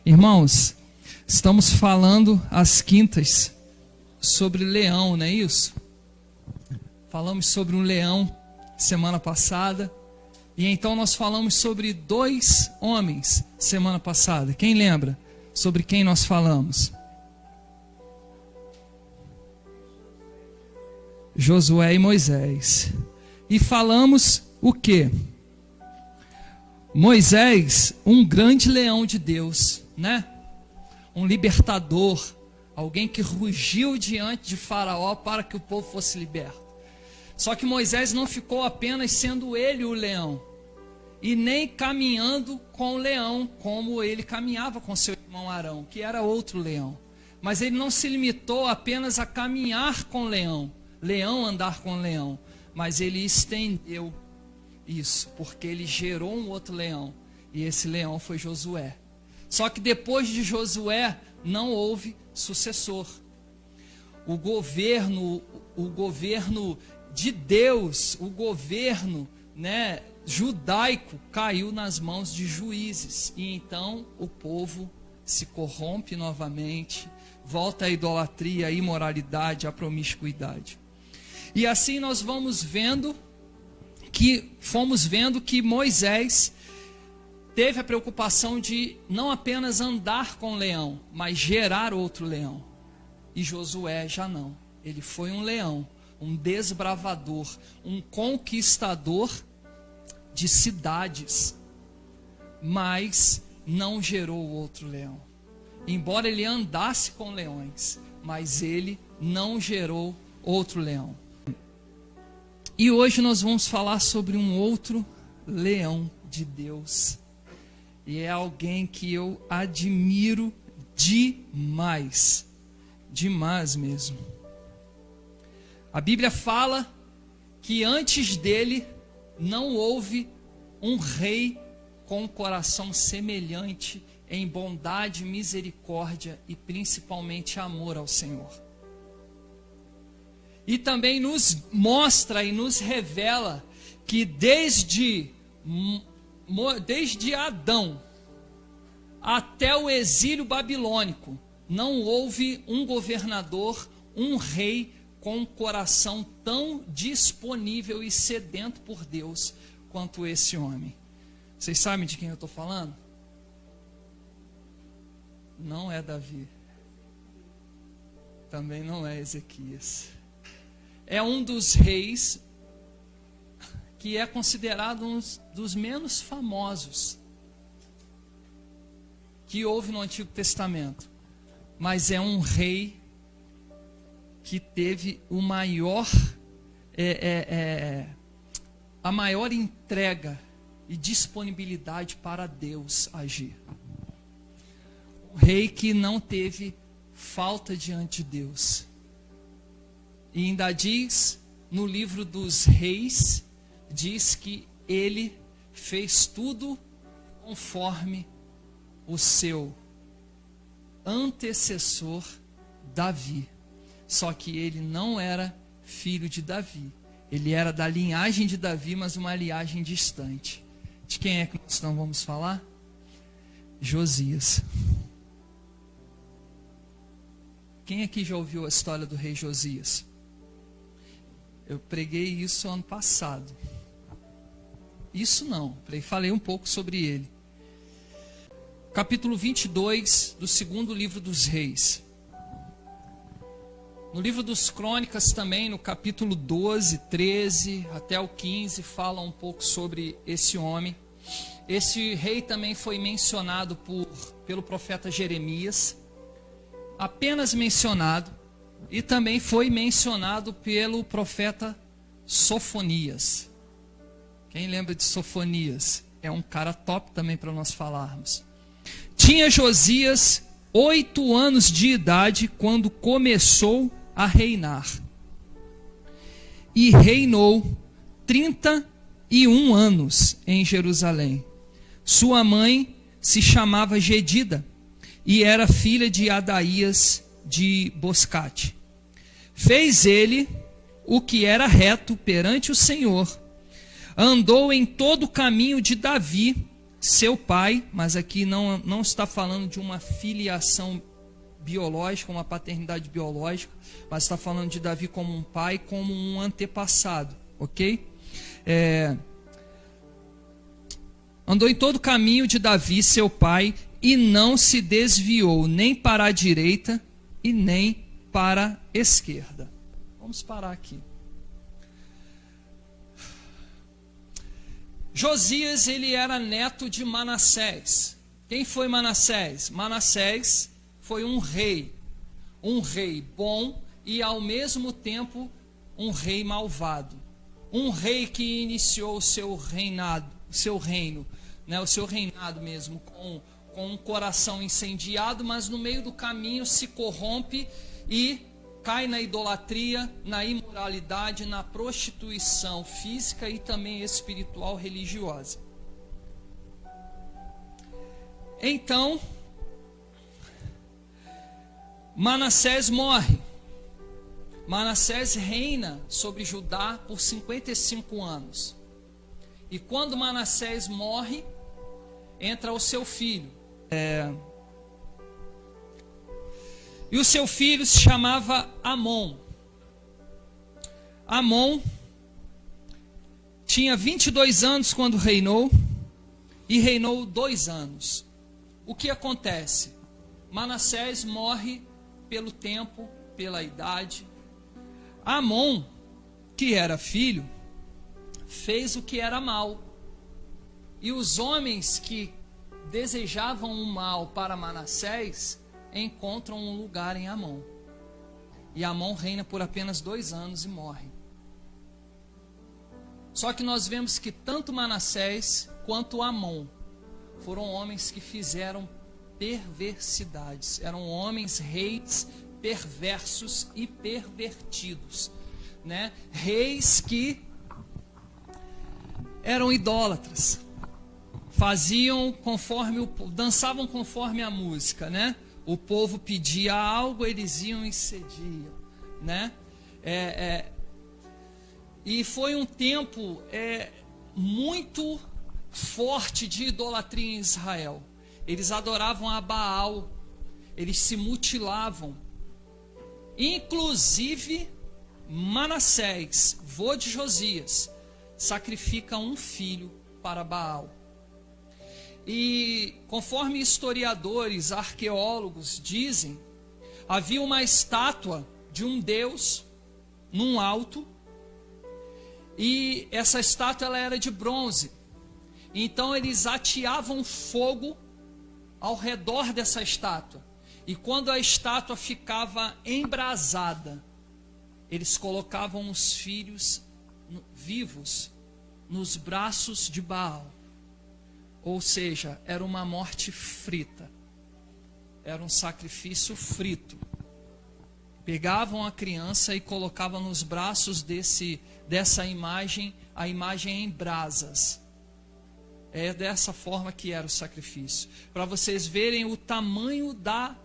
Irmãos, estamos falando às quintas sobre leão, não é isso? Falamos sobre um leão semana passada. E então nós falamos sobre 2 homens semana passada. Quem lembra sobre quem nós falamos? Josué e Moisés. E falamos o quê? Moisés, um grande leão de Deus, né? Um libertador, alguém que rugiu diante de Faraó para que o povo fosse liberto. Só que Moisés não ficou apenas sendo ele o leão, e nem caminhando com o leão, como ele caminhava com seu irmão Arão, que era outro leão. Mas ele não se limitou apenas a caminhar com o leão, andar com o leão, mas ele estendeu isso, porque ele gerou um outro leão, e esse leão foi Josué. Só que depois de Josué não houve sucessor. O governo de Deus, o governo, judaico caiu nas mãos de juízes, e então o povo se corrompe novamente, volta à idolatria, à imoralidade, à promiscuidade. E assim nós fomos vendo que Moisés teve a preocupação de não apenas andar com o leão, mas gerar outro leão. E Josué já não. Ele foi um leão, um desbravador, um conquistador de cidades, mas não gerou outro leão. Embora ele andasse com leões, mas ele não gerou outro leão. E hoje nós vamos falar sobre um outro leão de Deus. E é alguém que eu admiro demais. Demais mesmo. A Bíblia fala que antes dele não houve um rei com um coração semelhante em bondade, misericórdia e principalmente amor ao Senhor. E também nos mostra e nos revela que desde Adão até o exílio babilônico, não houve um governador, um rei com um coração tão disponível e sedento por Deus quanto esse homem. Vocês sabem de quem eu estou falando? Não é Davi. Também não é Ezequias. É um dos reis que é considerado um dos menos famosos que houve no Antigo Testamento. Mas é um rei que teve o maior, a maior entrega e disponibilidade para Deus agir. Um rei que não teve falta diante de Deus. E ainda diz, no livro dos reis, diz que ele fez tudo conforme o seu antecessor Davi. Só que ele não era filho de Davi. Ele era da linhagem de Davi, mas uma linhagem distante. De quem é que nós não vamos falar? Josias. Quem aqui já ouviu a história do rei Josias? Eu preguei isso ano passado. Isso não, falei um pouco sobre ele. Capítulo 22 do segundo livro dos reis. No livro dos Crônicas também, no capítulo 12, 13 até o 15, fala um pouco sobre esse homem. Esse rei também foi mencionado pelo profeta Jeremias, apenas mencionado, e também foi mencionado pelo profeta Sofonias. Quem lembra de Sofonias? É um cara top também para nós falarmos. Tinha Josias 8 anos de idade quando começou a reinar. E reinou 31 anos em Jerusalém. Sua mãe se chamava Gedida e era filha de Adaías de Boscate. Fez ele o que era reto perante o Senhor. Andou em todo o caminho de Davi, seu pai, mas aqui não está falando de uma filiação biológica, uma paternidade biológica, mas está falando de Davi como um pai, como um antepassado, ok? Andou em todo o caminho de Davi, seu pai, e não se desviou nem para a direita e nem para a esquerda. Vamos parar aqui. Josias, ele era neto de Manassés. Quem foi Manassés? Manassés foi um rei bom e ao mesmo tempo um rei malvado. Um rei que iniciou o seu reino, né, o seu reinado mesmo, com um coração incendiado, mas no meio do caminho se corrompe e cai na idolatria, na imoralidade, na prostituição física e também espiritual religiosa. Então, Manassés morre. Manassés reina sobre Judá por 55 anos. E quando Manassés morre, entra o seu filho. E o seu filho se chamava Amon. Amon tinha 22 anos quando reinou, e reinou 2 anos. O que acontece? Manassés morre pelo tempo, pela idade. Amon, que era filho, fez o que era mal. E os homens que desejavam o mal para Manassés encontram um lugar em Amon. E Amon reina por apenas 2 anos e morre. Só que nós vemos que tanto Manassés quanto Amon foram homens que fizeram perversidades. Eram homens, reis perversos e pervertidos, né? Reis que eram idólatras. Dançavam conforme a música, né? O povo pedia algo, eles iam e cediam, né? E foi um tempo muito forte de idolatria em Israel. Eles adoravam a Baal, eles se mutilavam. Inclusive, Manassés, vô de Josias, sacrifica um filho para Baal. E conforme historiadores, arqueólogos dizem, havia uma estátua de um deus num alto, e essa estátua ela era de bronze. Então eles ateavam fogo ao redor dessa estátua, e quando a estátua ficava embrasada, eles colocavam os filhos vivos nos braços de Baal. Ou seja, era uma morte frita. Era um sacrifício frito. Pegavam a criança e colocavam nos braços dessa imagem, a imagem em brasas. É dessa forma que era o sacrifício. Para vocês verem o tamanho da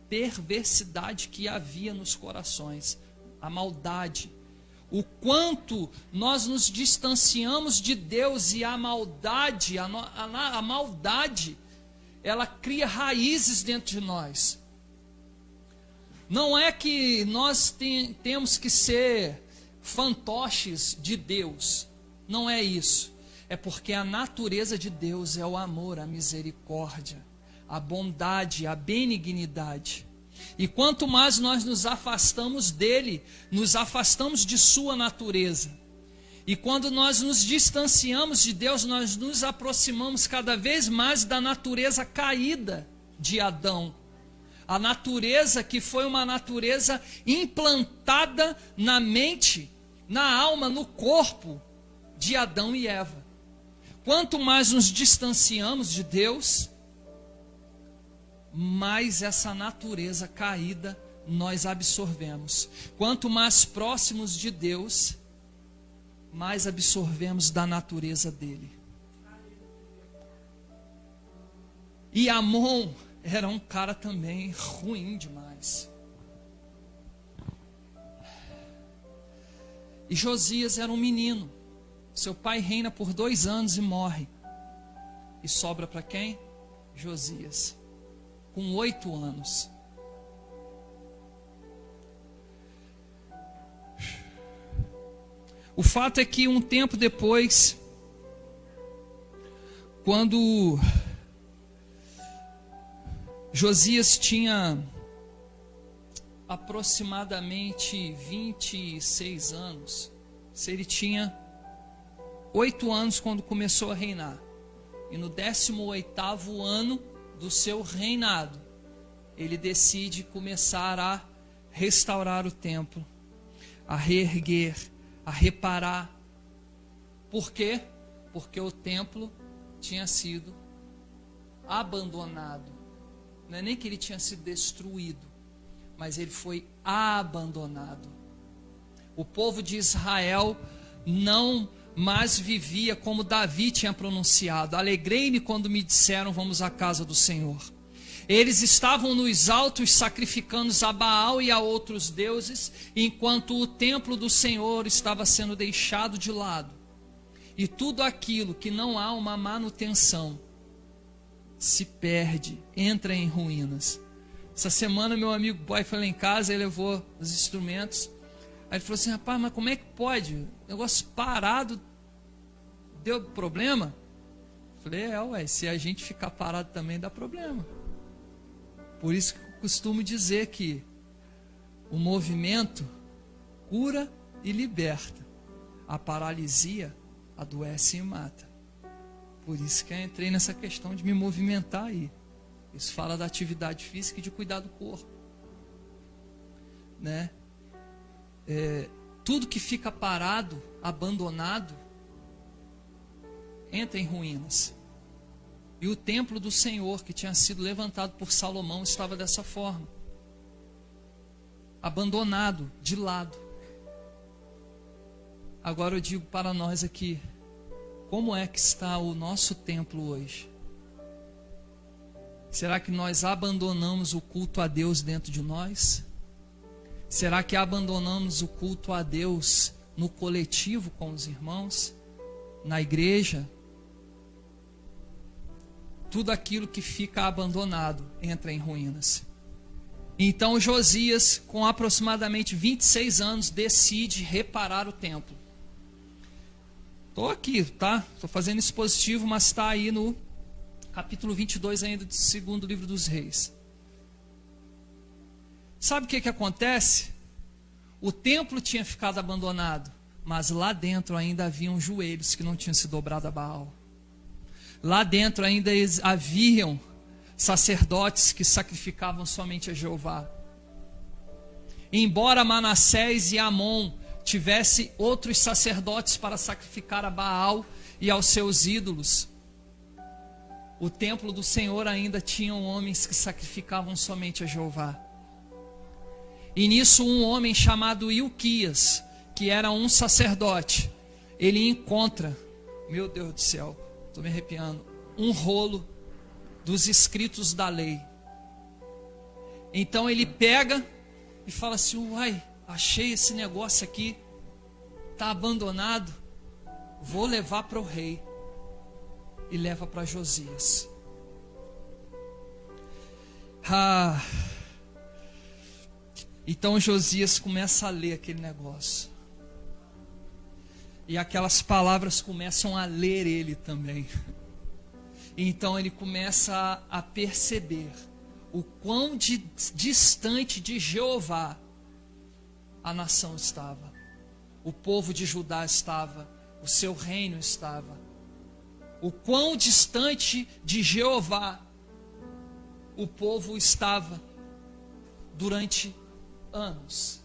perversidade que havia nos corações. A maldade. O quanto nós nos distanciamos de Deus, e a maldade, a maldade, ela cria raízes dentro de nós. Não é que nós temos que ser fantoches de Deus. Não é isso. É porque a natureza de Deus é o amor, a misericórdia, a bondade, a benignidade. E quanto mais nós nos afastamos dele, nos afastamos de sua natureza. E quando nós nos distanciamos de Deus, nós nos aproximamos cada vez mais da natureza caída de Adão. A natureza que foi uma natureza implantada na mente, na alma, no corpo de Adão e Eva. Quanto mais nos distanciamos de Deus, mais essa natureza caída nós absorvemos. Quanto mais próximos de Deus, mais absorvemos da natureza dele. E Amon era um cara também ruim demais. E Josias era um menino. Seu pai reina por 2 anos e morre. E sobra para quem? Josias, com 8 anos. O fato é que um tempo depois, quando Josias tinha aproximadamente 26 anos, se ele tinha 8 anos quando começou a reinar, e no 18º ano do seu reinado, ele decide começar a restaurar o templo, a reerguer, a reparar. Por quê? Porque o templo tinha sido abandonado. Não é nem que ele tinha sido destruído, mas ele foi abandonado. O povo de Israel não mais vivia como Davi tinha pronunciado: alegrei-me quando me disseram, vamos à casa do Senhor. Eles estavam nos altos sacrificando a Baal e a outros deuses, enquanto o templo do Senhor estava sendo deixado de lado. E tudo aquilo que não há uma manutenção se perde, entra em ruínas. Essa semana meu amigo boy foi lá em casa, ele levou os instrumentos. Aí ele falou assim: rapaz, mas como é que pode? Negócio parado, deu problema? Eu falei: se a gente ficar parado também dá problema. Por isso que eu costumo dizer que o movimento cura e liberta, a paralisia adoece e mata. Por isso que eu entrei nessa questão de me movimentar aí. Isso fala da atividade física e de cuidar do corpo, né? Tudo que fica parado, abandonado, entra em ruínas. E o templo do Senhor, que tinha sido levantado por Salomão, estava dessa forma, abandonado, de lado. Agora eu digo para nós aqui: como é que está o nosso templo hoje? Será que nós abandonamos o culto a Deus dentro de nós? Será que abandonamos o culto a Deus no coletivo com os irmãos? Na igreja? Tudo aquilo que fica abandonado entra em ruínas. Então Josias, com aproximadamente 26 anos, decide reparar o templo. Estou aqui, tá? Estou fazendo expositivo, mas está aí no capítulo 22 ainda do 2º livro dos Reis. Sabe o que acontece? O templo tinha ficado abandonado, mas lá dentro ainda haviam joelhos que não tinham se dobrado a Baal. Lá dentro ainda haviam sacerdotes que sacrificavam somente a Jeová. Embora Manassés e Amon tivesse outros sacerdotes para sacrificar a Baal e aos seus ídolos, o templo do Senhor ainda tinha homens que sacrificavam somente a Jeová. E nisso um homem chamado Ilquias, que era um sacerdote, ele encontra, meu Deus do céu, estou me arrepiando, um rolo dos escritos da lei. Então ele pega e fala assim: uai, achei esse negócio aqui, está abandonado, vou levar para o rei. E leva para Josias. Então Josias começa a ler aquele negócio. E aquelas palavras começam a ler ele também. Então ele começa a perceber o quão distante de Jeová a nação estava. O povo de Judá estava, o seu reino estava. O quão distante de Jeová o povo estava durante anos.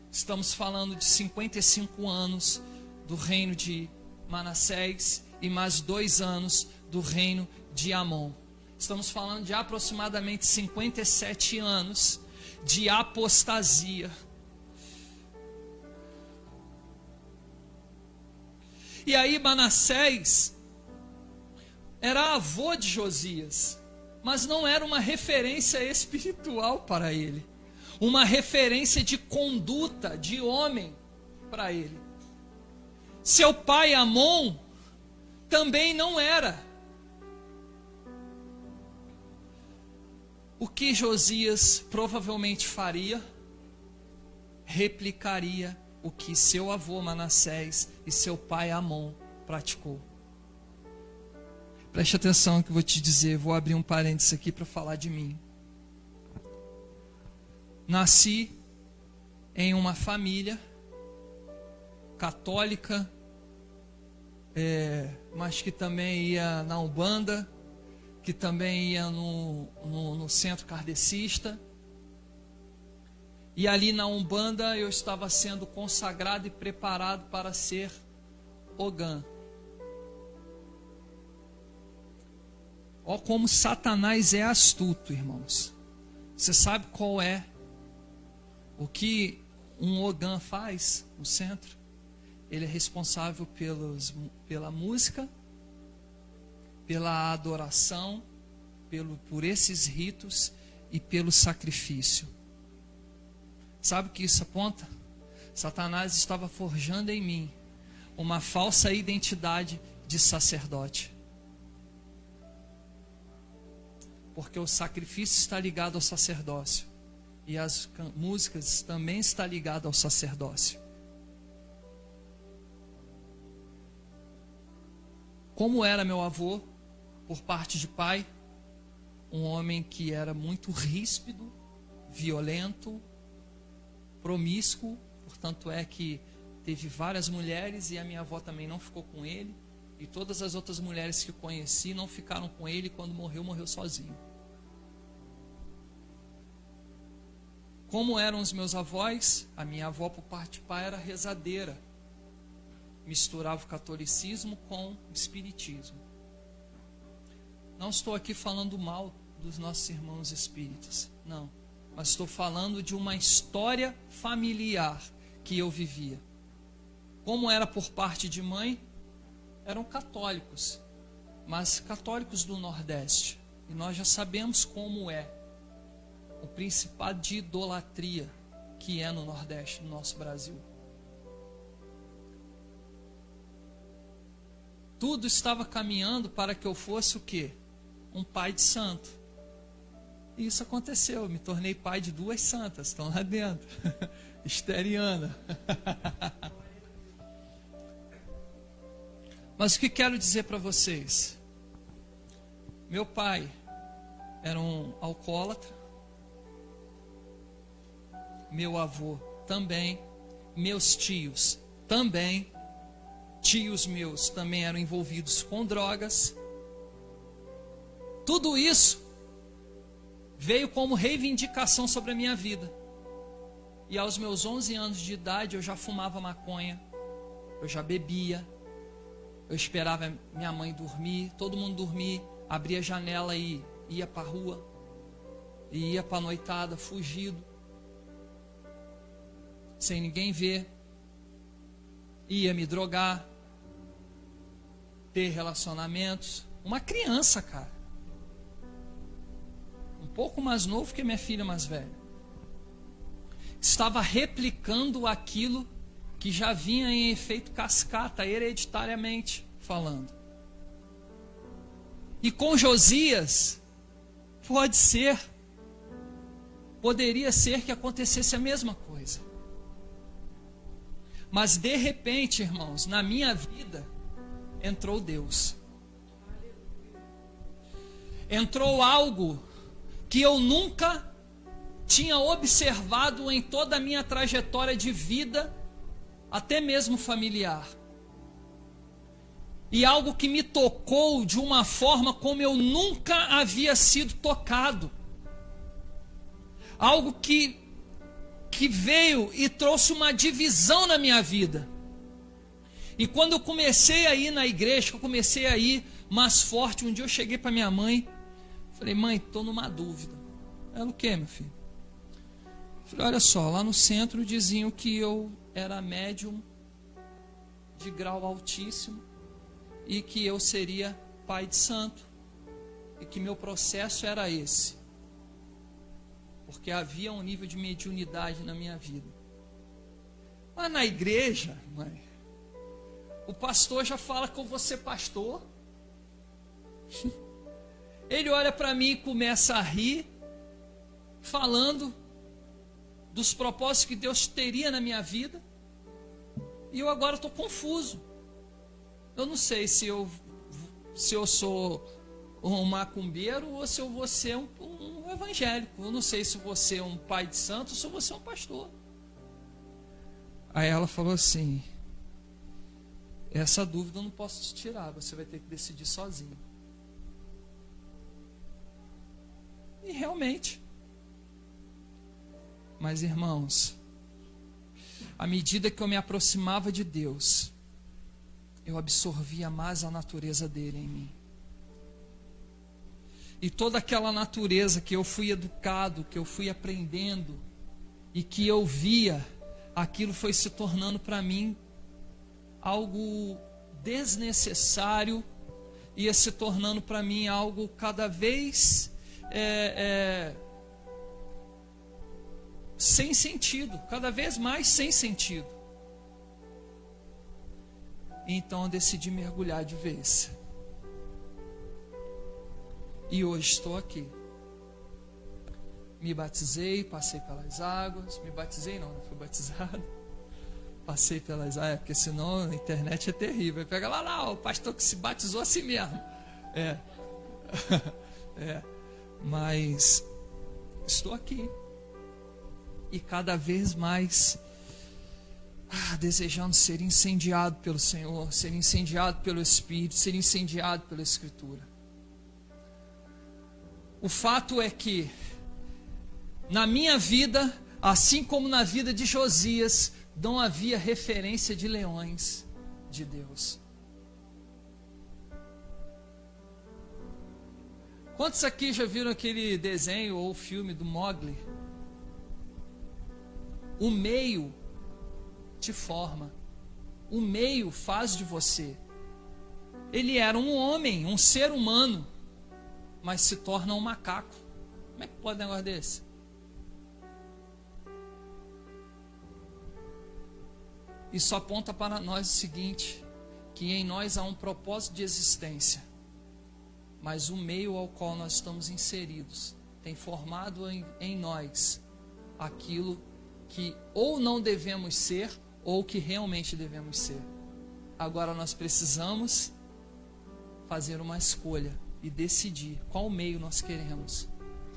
Estamos falando de 55 anos do reino de Manassés e mais 2 anos do reino de Amon. Estamos falando de aproximadamente 57 anos de apostasia. E aí Manassés era avô de Josias, mas não era uma referência espiritual para ele, uma referência de conduta de homem para ele. Seu pai Amon também não era O que Josias provavelmente faria? Replicaria o que seu avô Manassés e seu pai Amon praticou. Preste atenção no que eu vou te dizer. Vou abrir um parênteses aqui para falar de mim. Nasci em uma família católica, mas que também ia na Umbanda, que também ia no centro kardecista. E ali na Umbanda eu estava sendo consagrado e preparado para ser Ogã. Ó como Satanás é astuto, irmãos. Você sabe qual é o que um Ogã faz no centro? Ele é responsável pela música, pela adoração, por esses ritos e pelo sacrifício. Sabe o que isso aponta? Satanás estava forjando em mim uma falsa identidade de sacerdote. Porque o sacrifício está ligado ao sacerdócio. E as músicas também estão ligadas ao sacerdócio. Como era meu avô, por parte de pai, um homem que era muito ríspido, violento, promíscuo, portanto é que teve várias mulheres e a minha avó também não ficou com ele. E todas as outras mulheres que conheci não ficaram com ele, quando morreu, morreu sozinho. Como eram os meus avós? A minha avó, por parte de pai, era rezadeira. Misturava o catolicismo com o espiritismo. Não estou aqui falando mal dos nossos irmãos espíritas, não. Mas estou falando de uma história familiar que eu vivia. Como era por parte de mãe? Eram católicos, mas católicos do Nordeste. E nós já sabemos como é o principado de idolatria que é no Nordeste, no nosso Brasil. Tudo estava caminhando para que eu fosse o quê? Um pai de santo. E isso aconteceu, eu me tornei pai de 2 santas, estão lá dentro. Esteriana. Mas o que quero dizer para vocês? Meu pai era um alcoólatra. Meu avô também. Meus tios também. Tios meus também eram envolvidos com drogas. Tudo isso veio como reivindicação sobre a minha vida. E aos meus 11 anos de idade eu já fumava maconha. Eu já bebia. Eu esperava minha mãe dormir, todo mundo dormir, abria a janela e ia para a rua. E ia para a noitada, fugido. Sem ninguém ver. Ia me drogar. Ter relacionamentos. Uma criança, cara. Um pouco mais novo que minha filha mais velha. Estava replicando aquilo que já vinha em efeito cascata, hereditariamente falando. E com Josias, poderia ser que acontecesse a mesma coisa. Mas de repente, irmãos, na minha vida, entrou Deus. Entrou algo que eu nunca tinha observado em toda a minha trajetória de vida, até mesmo familiar. E algo que me tocou de uma forma como eu nunca havia sido tocado. Algo que veio e trouxe uma divisão na minha vida. E quando eu comecei a ir na igreja, eu comecei a ir mais forte, um dia eu cheguei para minha mãe, falei: mãe, estou numa dúvida. Ela: o que, meu filho? Falei: olha só, lá no centro diziam que eu era médium de grau altíssimo e que eu seria pai de santo e que meu processo era esse, porque havia um nível de mediunidade na minha vida. Mas na igreja, mãe, o pastor já fala que eu vou ser pastor. Ele olha para mim e começa a rir falando dos propósitos que Deus teria na minha vida, e eu agora estou confuso. Eu não sei se eu sou um macumbeiro ou se eu vou ser um evangélico. Eu não sei se você é um pai de santo ou se você é um pastor. Aí ela falou assim: essa dúvida eu não posso te tirar, você vai ter que decidir sozinho. E realmente. Mas, irmãos, à medida que eu me aproximava de Deus, eu absorvia mais a natureza dele em mim. E toda aquela natureza que eu fui educado, que eu fui aprendendo, e que eu via, aquilo foi se tornando para mim algo desnecessário, ia se tornando para mim algo cada vez sem sentido, cada vez mais sem sentido. Então eu decidi mergulhar de vez. E hoje estou aqui. Me batizei, passei pelas águas. Me batizei não fui batizado. Passei pelas águas, porque senão a internet é terrível. Pega lá, o pastor que se batizou assim mesmo. Mas estou aqui. E cada vez mais desejando ser incendiado pelo Senhor, ser incendiado pelo Espírito, ser incendiado pela Escritura. O fato é que na minha vida, assim como na vida de Josias, não havia referência de leões de Deus. Quantos aqui já viram aquele desenho ou filme do Mowgli? O meio te forma. O meio faz de você. Ele era um homem, um ser humano, mas se torna um macaco. Como é que pode um negócio desse? Isso aponta para nós o seguinte: que em nós há um propósito de existência, mas o meio ao qual nós estamos inseridos tem formado em nós aquilo que ou não devemos ser, ou que realmente devemos ser. Agora nós precisamos fazer uma escolha e decidir qual meio nós queremos,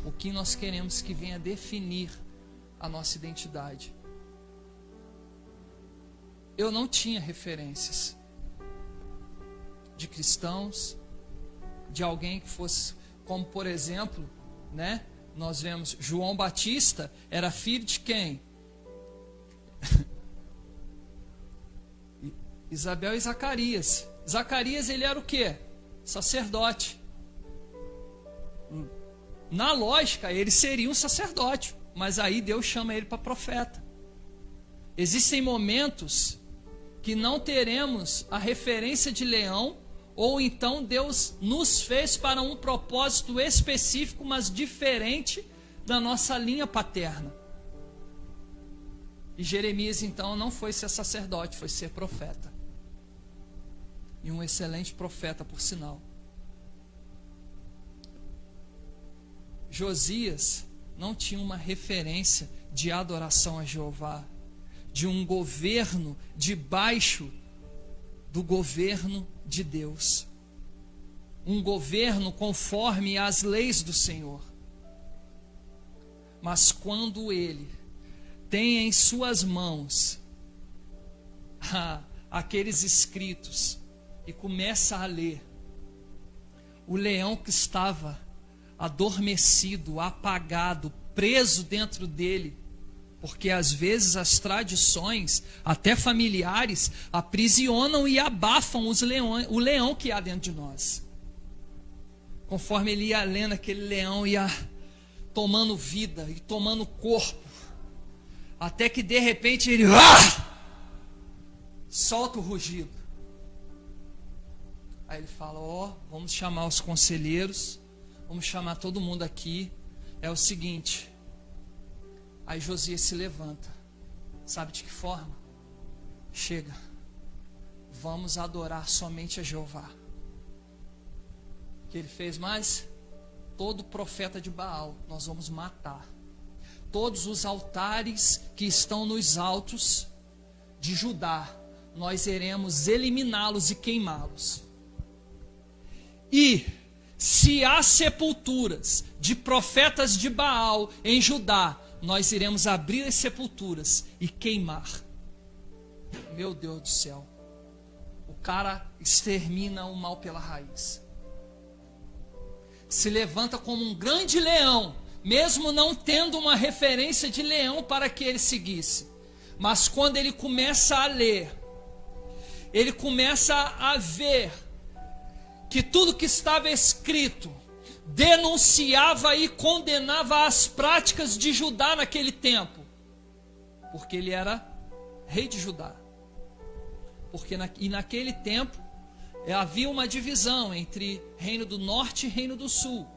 o que nós queremos que venha definir a nossa identidade. Eu não tinha referências de cristãos, de alguém que fosse, como por exemplo, nós vemos João Batista era filho de quem? Isabel e Zacarias. Zacarias, ele era o quê? Sacerdote. Na lógica, ele seria um sacerdote, mas aí Deus chama ele para profeta. Existem momentos que não teremos a referência de leão, ou então Deus nos fez para um propósito específico, mas diferente da nossa linha paterna. E Jeremias então não foi ser sacerdote, foi ser profeta. E um excelente profeta, por sinal. Josias não tinha uma referência de adoração a Jeová, de um governo debaixo do governo de Deus, um governo conforme as leis do Senhor. Mas quando ele tem em suas mãos aqueles escritos e começa a ler, o leão que estava adormecido, apagado, preso dentro dele, porque às vezes as tradições, até familiares, aprisionam e abafam o leão que há dentro de nós. Conforme ele ia lendo, aquele leão ia tomando vida e tomando corpo, até que de repente ele solta o rugido. Aí ele fala: vamos chamar os conselheiros, vamos chamar todo mundo aqui. É o seguinte. Aí Josias se levanta. Sabe de que forma? Chega. Vamos adorar somente a Jeová. O que ele fez mais? Todo profeta de Baal nós vamos matar. todos os altares que estão nos altos de Judá, nós iremos eliminá-los e queimá-los. E se há sepulturas de profetas de Baal em Judá, nós iremos abrir as sepulturas e queimar. Meu Deus do céu. O cara extermina o mal pela raiz. Se levanta como um grande leão, mesmo não tendo uma referência de leão para que ele seguisse. Mas quando ele começa a ler, ele começa a ver que tudo que estava escrito denunciava e condenava as práticas de Judá naquele tempo, porque ele era rei de Judá. Porque naquele tempo havia uma divisão entre reino do norte e reino do sul,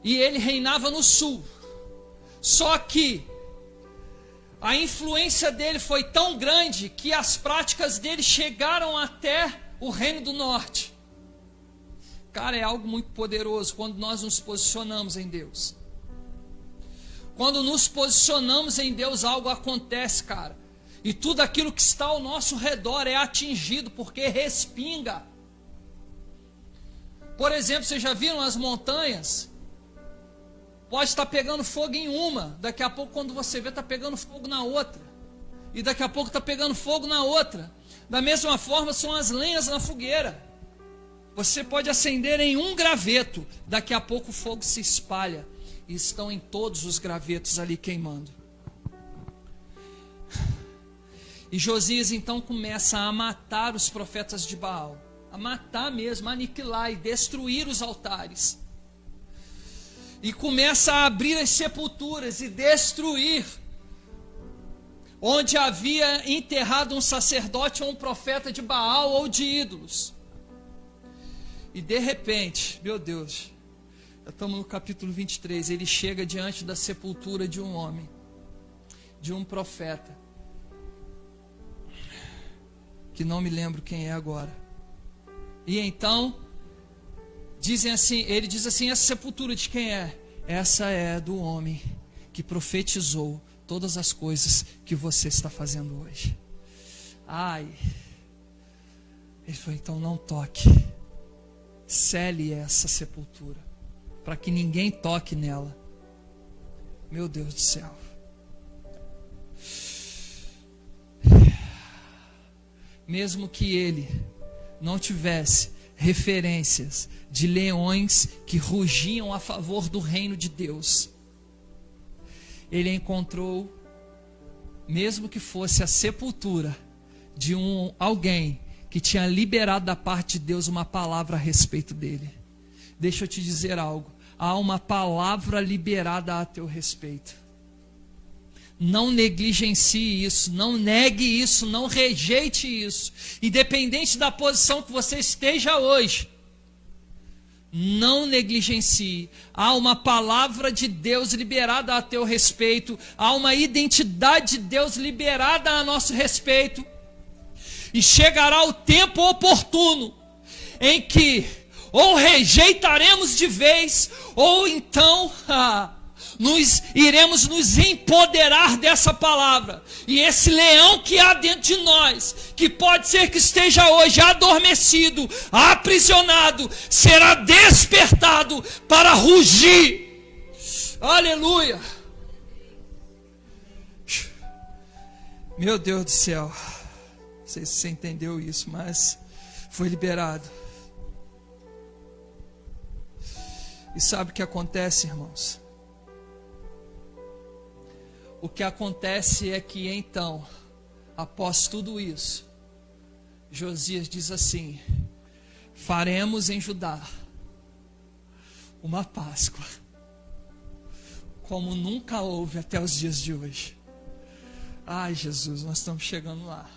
e ele reinava no sul. Só que a influência dele foi tão grande que as práticas dele chegaram até o reino do norte. Cara, é algo muito poderoso quando nós nos posicionamos em Deus. Quando nos posicionamos em Deus, algo acontece, cara. E tudo aquilo que está ao nosso redor é atingido, porque respinga. Por exemplo, vocês já viram as montanhas? Pode estar pegando fogo em uma, daqui a pouco quando você vê está pegando fogo na outra. E daqui a pouco está pegando fogo na outra. Da mesma forma são as lenhas na fogueira. Você pode acender em um graveto, daqui a pouco o fogo se espalha. E estão em todos os gravetos ali queimando. E Josias então começa a matar os profetas de Baal. A matar mesmo, a aniquilar e destruir os altares. E começa a abrir as sepulturas e destruir onde havia enterrado um sacerdote ou um profeta de Baal ou de ídolos. E de repente, meu Deus, já estamos no capítulo 23, ele chega diante da sepultura de um homem, de um profeta, que não me lembro quem é agora. E então, ele diz assim, essa sepultura de quem é? Essa é do homem que profetizou todas as coisas que você está fazendo hoje. Ai. Ele falou, então não toque. Cele essa sepultura, para que ninguém toque nela. Meu Deus do céu. Mesmo que ele não tivesse referências de leões que rugiam a favor do reino de Deus, ele encontrou, mesmo que fosse a sepultura de alguém que tinha liberado da parte de Deus uma palavra a respeito dele. Deixa eu te dizer algo, há uma palavra liberada a teu respeito. Não negligencie isso, não negue isso, não rejeite isso. Independente da posição que você esteja hoje, não negligencie. Há uma palavra de Deus liberada a teu respeito, há uma identidade de Deus liberada a nosso respeito. E chegará o tempo oportuno em que ou rejeitaremos de vez, ou então iremos nos empoderar dessa palavra. E esse leão que há dentro de nós, que pode ser que esteja hoje adormecido, aprisionado, será despertado para rugir. Aleluia! Meu Deus do céu. Não sei se você entendeu isso, mas foi liberado. E sabe o que acontece, irmãos? O que acontece é que então, após tudo isso, Josias diz assim: faremos em Judá uma Páscoa, como nunca houve até os dias de hoje. Ai, Jesus, nós estamos chegando lá.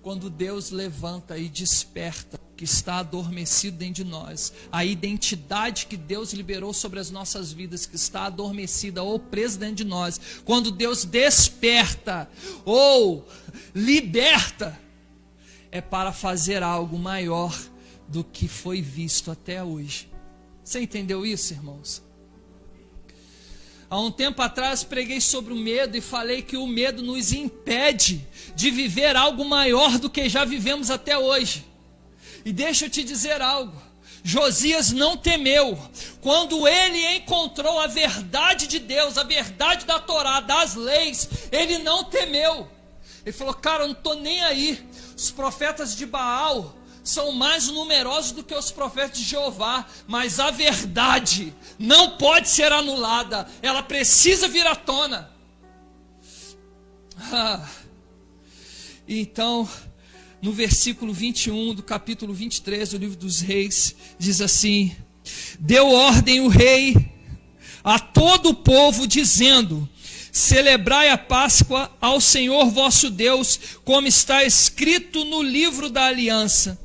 Quando Deus levanta e desperta o que está adormecido dentro de nós, a identidade que Deus liberou sobre as nossas vidas, que está adormecida ou presa dentro de nós, quando Deus desperta ou liberta, é para fazer algo maior do que foi visto até hoje. Você entendeu isso, irmãos? Há um tempo atrás preguei sobre o medo e falei que o medo nos impede de viver algo maior do que já vivemos até hoje. E deixa eu te dizer algo. Josias não temeu. Quando ele encontrou a verdade de Deus, a verdade da Torá, das leis, ele não temeu. Ele falou, cara, eu não estou nem aí. Os profetas de Baal são mais numerosos do que os profetas de Jeová, mas a verdade não pode ser anulada, ela precisa vir à tona. Então, no versículo 21 do capítulo 23 do livro dos Reis, diz assim: deu ordem o rei a todo o povo, dizendo: celebrai a Páscoa ao Senhor vosso Deus, como está escrito no livro da aliança.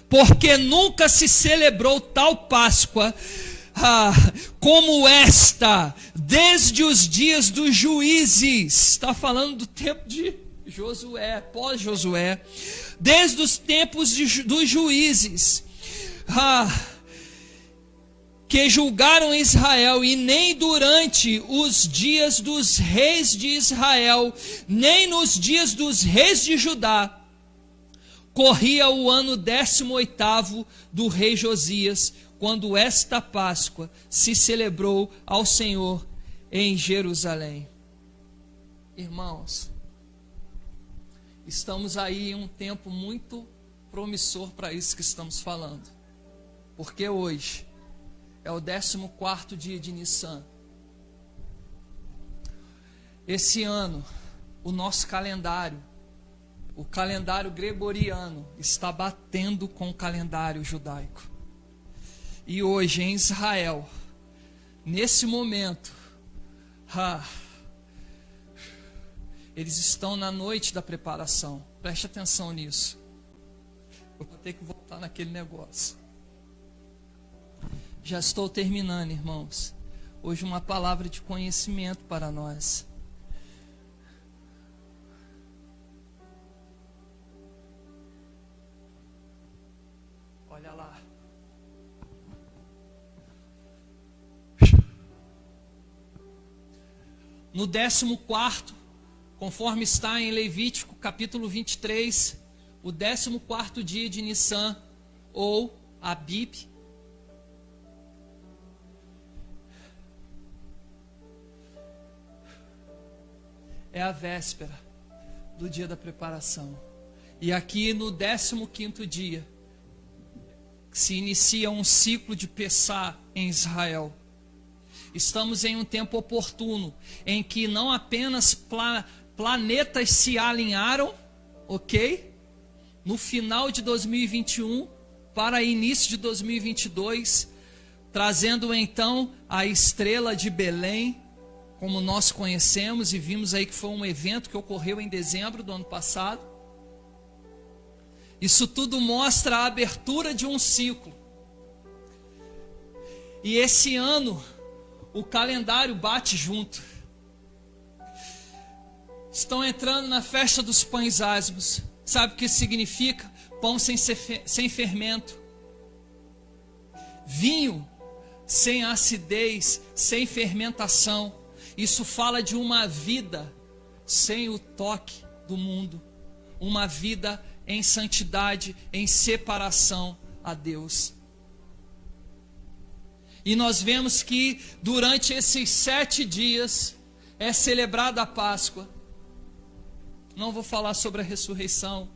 Porque nunca se celebrou tal Páscoa como esta, desde os dias dos juízes. Está falando do tempo de Josué, pós-Josué. Desde os tempos dos juízes, que julgaram Israel, e nem durante os dias dos reis de Israel, nem nos dias dos reis de Judá, corria o ano 18º do rei Josias, quando esta Páscoa se celebrou ao Senhor em Jerusalém. Irmãos, estamos aí em um tempo muito promissor para isso que estamos falando. Porque hoje é o 14º dia de Nissan. Esse ano, o nosso calendário, o calendário gregoriano, está batendo com o calendário judaico. E hoje em Israel, nesse momento, eles estão na noite da preparação. Preste atenção nisso. Eu vou ter que voltar naquele negócio. Já estou terminando, irmãos. Hoje uma palavra de conhecimento para nós. Olha lá. No 14º, conforme está em Levítico capítulo 23, o 14º dia de Nissan, ou Abib, é a véspera do dia da preparação. E aqui no 15º dia, se inicia um ciclo de Pessá em Israel. Estamos em um tempo oportuno, em que não apenas planetas se alinharam, ok? No final de 2021 para início de 2022, trazendo então a estrela de Belém, como nós conhecemos e vimos aí que foi um evento que ocorreu em dezembro do ano passado. Isso tudo mostra a abertura de um ciclo. E esse ano, o calendário bate junto. Estão entrando na festa dos pães asmos. Sabe o que isso significa? Pão sem fermento. Vinho sem acidez, sem fermentação. Isso fala de uma vida sem o toque do mundo. Uma vida em santidade, em separação a Deus. E nós vemos que durante esses 7 dias é celebrada a Páscoa. Não vou falar sobre a ressurreição,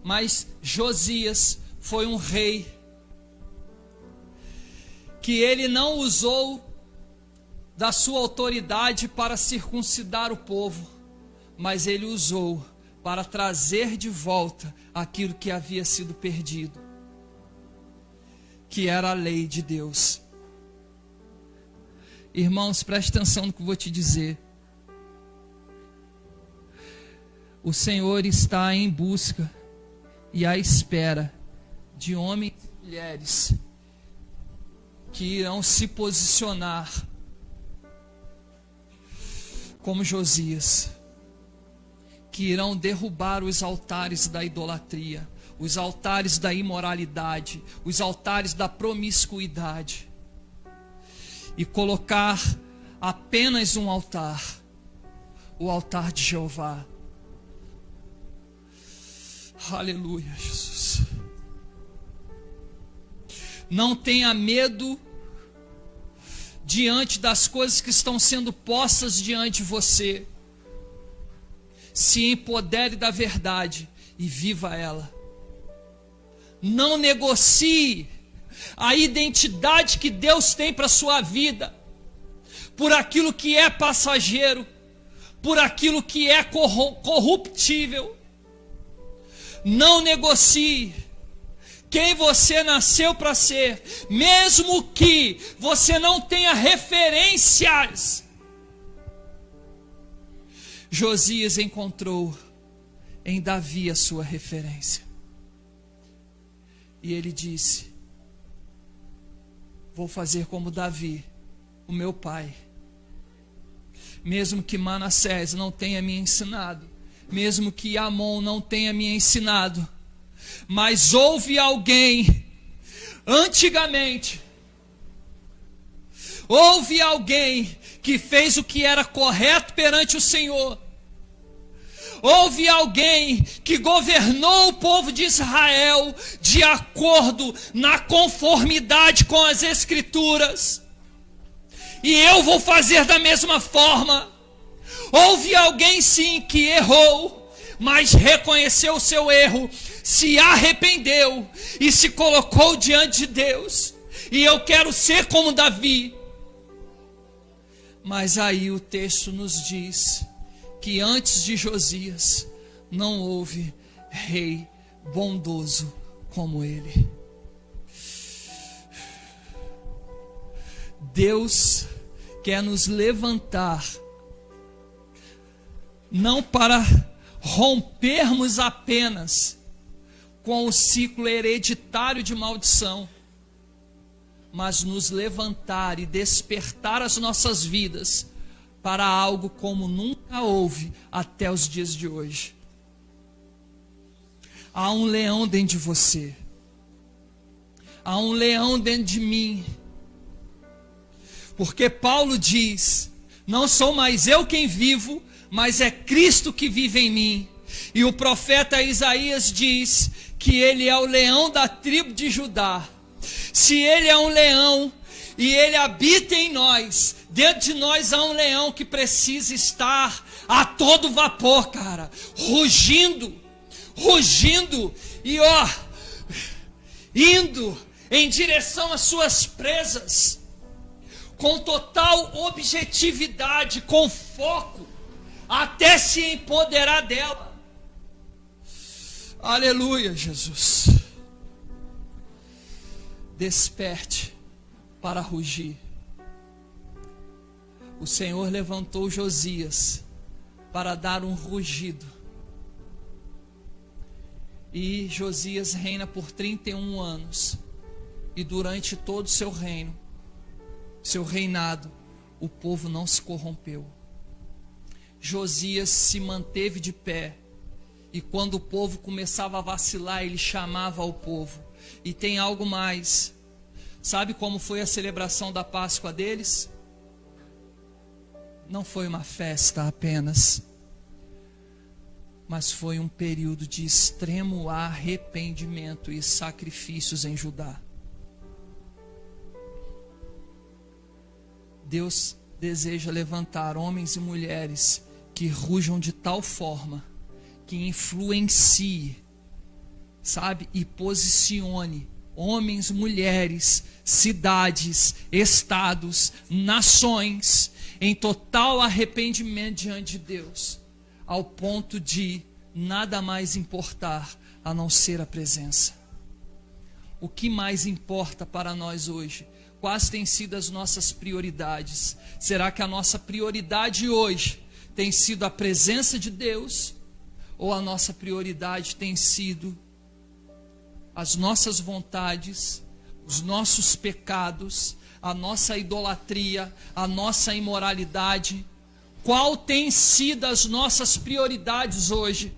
mas Josias foi um rei que ele não usou da sua autoridade para circuncidar o povo, mas ele usou para trazer de volta aquilo que havia sido perdido, que era a lei de Deus. Irmãos, preste atenção no que eu vou te dizer. O Senhor está em busca e à espera de homens e mulheres que irão se posicionar como Josias, que irão derrubar os altares da idolatria, os altares da imoralidade, os altares da promiscuidade, e colocar apenas um altar, o altar de Jeová. Aleluia, Jesus. Não tenha medo diante das coisas que estão sendo postas diante de você. Se empodere da verdade e viva ela. Não negocie a identidade que Deus tem para a sua vida por aquilo que é passageiro, por aquilo que é corruptível. Não negocie quem você nasceu para ser, mesmo que você não tenha referências. Josias encontrou em Davi a sua referência. E ele disse: vou fazer como Davi, o meu pai. Mesmo que Manassés não tenha me ensinado, mesmo que Amon não tenha me ensinado, mas houve alguém, antigamente, houve alguém que fez o que era correto perante o Senhor. Houve alguém que governou o povo de Israel de acordo, na conformidade com as Escrituras. E eu vou fazer da mesma forma. Houve alguém sim que errou, mas reconheceu o seu erro, se arrependeu e se colocou diante de Deus. E eu quero ser como Davi. Mas aí o texto nos diz que antes de Josias não houve rei bondoso como ele. Deus quer nos levantar, não para rompermos apenas com o ciclo hereditário de maldição, mas nos levantar e despertar as nossas vidas para algo como nunca houve até os dias de hoje. Há um leão dentro de você, há um leão dentro de mim, porque Paulo diz: não sou mais eu quem vivo, mas é Cristo que vive em mim. E o profeta Isaías diz que ele é o leão da tribo de Judá. Se ele é um leão e ele habita em nós, dentro de nós há um leão que precisa estar a todo vapor, cara, rugindo e indo em direção às suas presas, com total objetividade, com foco, até se empoderar dela. Aleluia, Jesus. Desperte para rugir. O Senhor levantou Josias para dar um rugido. E Josias reina por 31 anos. E durante todo o seu reino, seu reinado, o povo não se corrompeu. Josias se manteve de pé. E quando o povo começava a vacilar, ele chamava ao povo. E tem algo mais. Sabe como foi a celebração da Páscoa deles? Não foi uma festa apenas, mas foi um período de extremo arrependimento e sacrifícios em Judá. Deus deseja levantar homens e mulheres que rujam de tal forma, que influencie, sabe, e posicione homens, mulheres, cidades, estados, nações em total arrependimento diante de Deus, ao ponto de nada mais importar a não ser a presença. O que mais importa para nós hoje? Quais têm sido as nossas prioridades? Será que a nossa prioridade hoje tem sido a presença de Deus? Ou a nossa prioridade tem sido as nossas vontades, os nossos pecados, a nossa idolatria, a nossa imoralidade, qual tem sido as nossas prioridades hoje?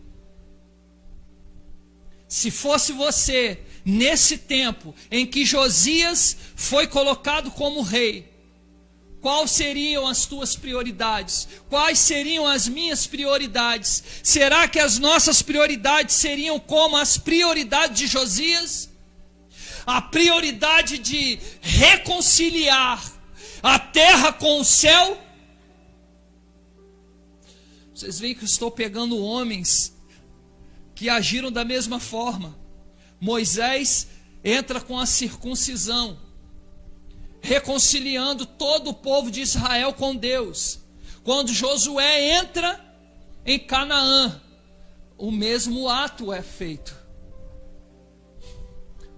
Se fosse você, nesse tempo em que Josias foi colocado como rei, quais seriam as tuas prioridades? Quais seriam as minhas prioridades? Será que as nossas prioridades seriam como as prioridades de Josias? A prioridade de reconciliar a terra com o céu? Vocês veem que eu estou pegando homens que agiram da mesma forma. Moisés entra com a circuncisão, reconciliando todo o povo de Israel com Deus. Quando Josué entra em Canaã, o mesmo ato é feito.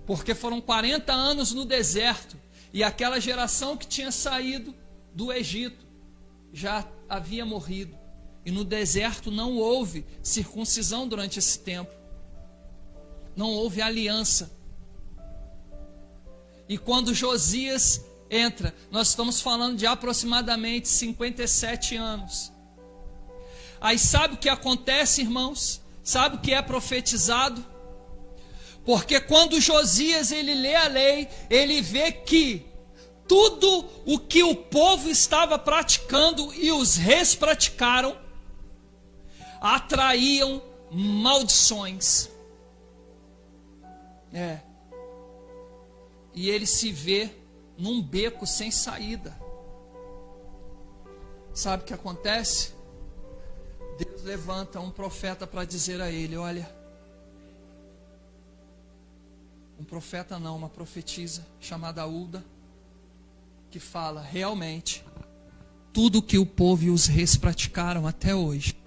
Porque foram 40 anos no deserto, e aquela geração que tinha saído do Egito já havia morrido. E no deserto não houve circuncisão durante esse tempo. Não houve aliança. E quando Josias entra, nós estamos falando de aproximadamente 57 anos. Aí sabe o que acontece, irmãos? Sabe o que é profetizado? Porque quando Josias ele lê a lei, ele vê que tudo o que o povo estava praticando e os reis praticaram atraíam maldições. E ele se vê num beco sem saída. Sabe o que acontece? Deus levanta um profeta para dizer a ele: olha, um profeta não, uma profetisa chamada Hulda, que fala: realmente, tudo que o povo e os reis praticaram até hoje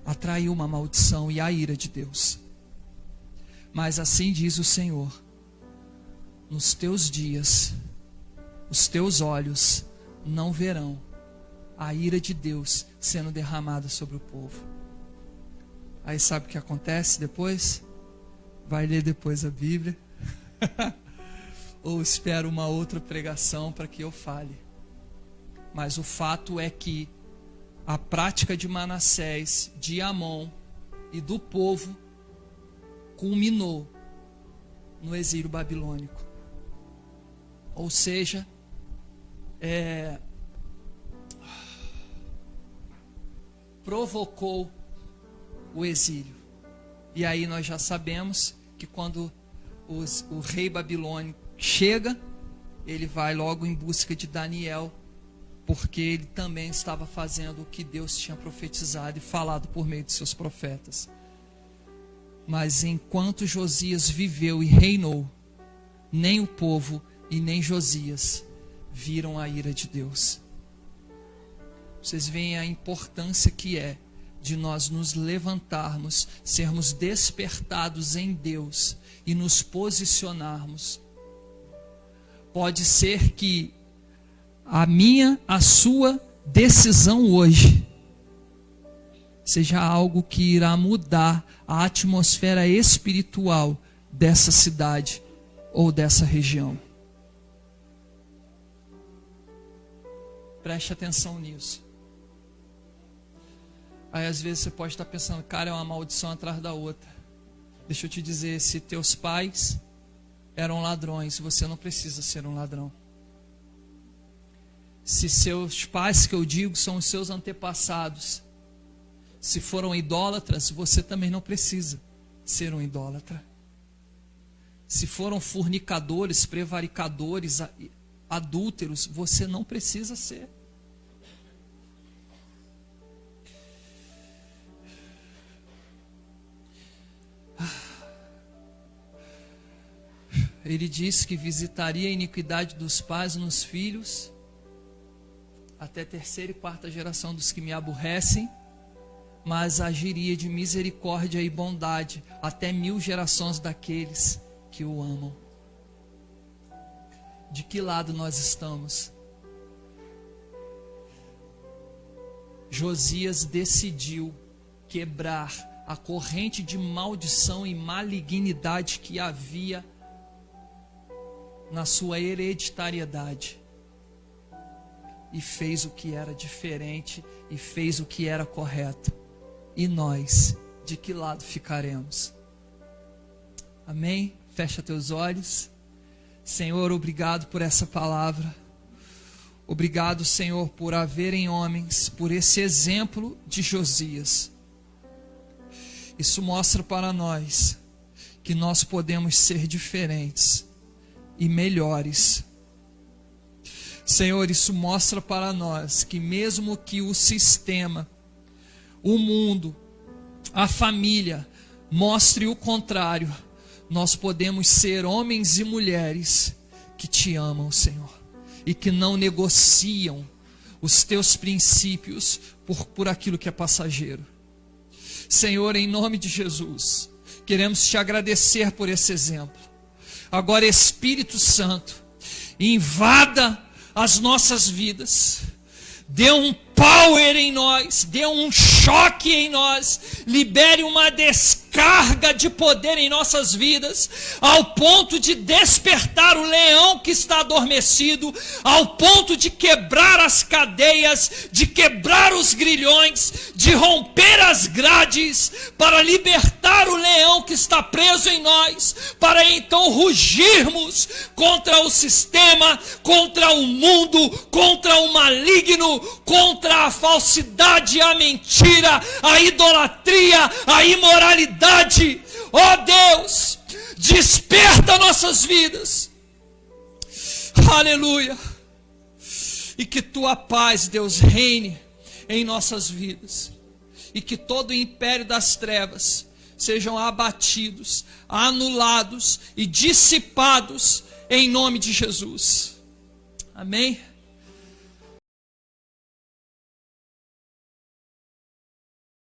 atraiu uma maldição e a ira de Deus. Mas assim diz o Senhor: nos teus dias, os teus olhos não verão a ira de Deus sendo derramada sobre o povo. Aí sabe o que acontece depois? Vai ler depois a Bíblia. Ou espera uma outra pregação para que eu fale. Mas o fato é que a prática de Manassés, de Amon e do povo culminou no exílio babilônico. Ou seja, provocou o exílio. E aí nós já sabemos que quando o rei babilônico chega, ele vai logo em busca de Daniel, porque ele também estava fazendo o que Deus tinha profetizado e falado por meio de seus profetas. Mas enquanto Josias viveu e reinou, nem o povo e nem Josias viram a ira de Deus. Vocês veem a importância que é de nós nos levantarmos, sermos despertados em Deus e nos posicionarmos. Pode ser que a sua decisão hoje seja algo que irá mudar a atmosfera espiritual dessa cidade ou dessa região. Preste atenção nisso. Aí às vezes você pode estar pensando: cara, é uma maldição atrás da outra. Deixa eu te dizer, se teus pais eram ladrões, você não precisa ser um ladrão. Se seus pais, que eu digo, são os seus antepassados, se foram idólatras, você também não precisa ser um idólatra. Se foram fornicadores, prevaricadores, adúlteros, você não precisa ser. Ele disse que visitaria a iniquidade dos pais nos filhos, até terceira e quarta geração dos que me aborrecem, mas agiria de misericórdia e bondade até 1000 gerações daqueles que o amam. De que lado nós estamos? Josias decidiu quebrar a corrente de maldição e malignidade que havia na sua hereditariedade. e fez o que era diferente e fez o que era correto. E nós, de que lado ficaremos? Amém? Fecha teus olhos. Senhor, obrigado por essa palavra. Obrigado, Senhor, por haver em homens, por esse exemplo de Josias. Isso mostra para nós que nós podemos ser diferentes e melhores. Senhor, isso mostra para nós que mesmo que o sistema, o mundo, a família mostre o contrário, nós podemos ser homens e mulheres que te amam, Senhor, e que não negociam os teus princípios por aquilo que é passageiro. Senhor, em nome de Jesus, queremos te agradecer por esse exemplo. Agora, Espírito Santo, invada as nossas vidas, dê um power em nós, dê um choque em nós, libere uma descarga de poder em nossas vidas, ao ponto de despertar o leão que está adormecido, ao ponto de quebrar as cadeias, de quebrar os grilhões, de romper as grades, para libertar o leão que está preso em nós, para então rugirmos contra o sistema, contra o mundo, contra o maligno, contra a falsidade, a mentira, a idolatria, a imoralidade. Ó Deus, desperta nossas vidas. Aleluia. E que tua paz, Deus, reine em nossas vidas. E que todo o império das trevas sejam abatidos, anulados e dissipados em nome de Jesus. Amém?